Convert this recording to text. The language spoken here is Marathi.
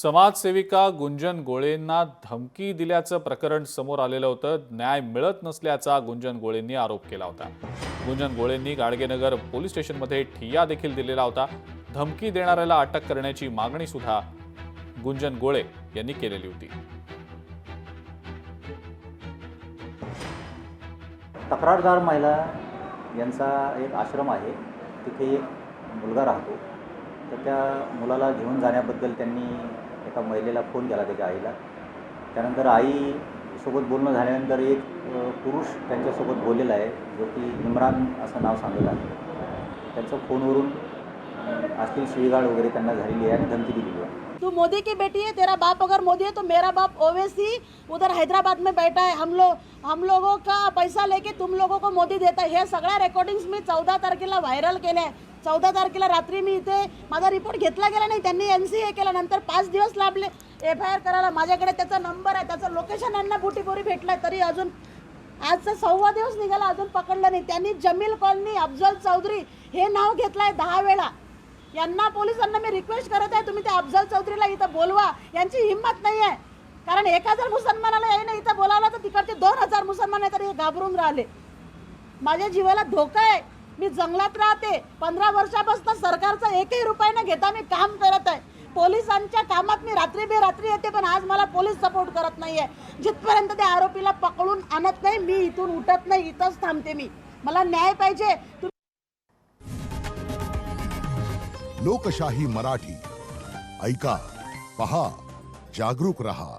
समाजसेविका गुंजन गोळेंना धमकी दिल्याचं प्रकरण समोर आलेलं होतं। न्याय मिळत नसल्याचा गुंजन गोळेंनी आरोप केला होता। गुंजन गोळेंनी गाडगेनगर पोलीस स्टेशनमध्ये ठिय्या देखील दिलेला होता। धमकी देणाऱ्याला अटक करण्याची मागणी सुद्धा गुंजन गोळे यांनी केलेली होती। तक्रारदार महिला यांचा एक आश्रम आहे, तिथे एक मुलगा राहतो। तर त्या मुलाला घेऊन जाण्याबद्दल त्यांनी एका महिलेला फोन केला, त्याच्या आईला। त्यानंतर आईसोबत बोलणं झाल्यानंतर एक पुरुष त्यांच्यासोबत बोललेला आहे, जो की इम्रान असं नाव सांगत आहे। त्यांच्या फोनवरून अश्लील शिवीगाळ वगैरे त्यांना झालेली आहे आणि धमकी दिलेली आहे। तू मोदी की बेटी है, तेरा बाप अगर मोदी है तो मेरा बाप ओवैसी उधर हैदराबाद में बैठा है। हम लोगों का पैसा लेके तुम लोगों को मोदी देता है। हे सगळ्या रेकॉर्डिंग्स मी 14 तारखेला व्हायरल केल्या। 14 तारखेला रात्री मी इथे माझा रिपोर्ट घेतला गेला नाही, त्यांनी NCA केला। नंतर 5 दिवस लागले FIR करायला। माझ्याकडे त्याचा नंबर आहे, त्याचं लोकेशन यांना बुटीबोरी भेटलाय, तरी अजून आजचा 6वा दिवस निघाला, अजून पकडलं नाही त्यांनी। जमील कॉलनी अफजल चौधरी हे नाव घेतलंय 10 वेळा। यांना पोलिसांना मी रिक्वेस्ट करत आहे, तुम्ही त्या अफजल चौधरीला इथं बोलवा। यांची हिंमत नाही आहे, कारण 1000 मुसलमानाला यायला इथं बोलावलं तर तिकडचे 2000 मुसलमान तरी घाबरून राहिले। माझ्या जीवाला धोका आहे। मी जंगलात राहते, 15 वर्षापासून सरकारचा 1ही रुपया न घेता मी काम करत आहे। पोलिसांच्या कामात मी रात्री बेरात्री येते, पण आज मला पोलीस सपोर्ट करत नाहीये। जिथपर्यंत त्या आरोपीला पकडून आणत नाही मी इथून उठत नाही, इथंच थांबते मी। मला न्याय पाहिजे। लोकशाही मराठी ऐका, पहा, जागरूक रहा।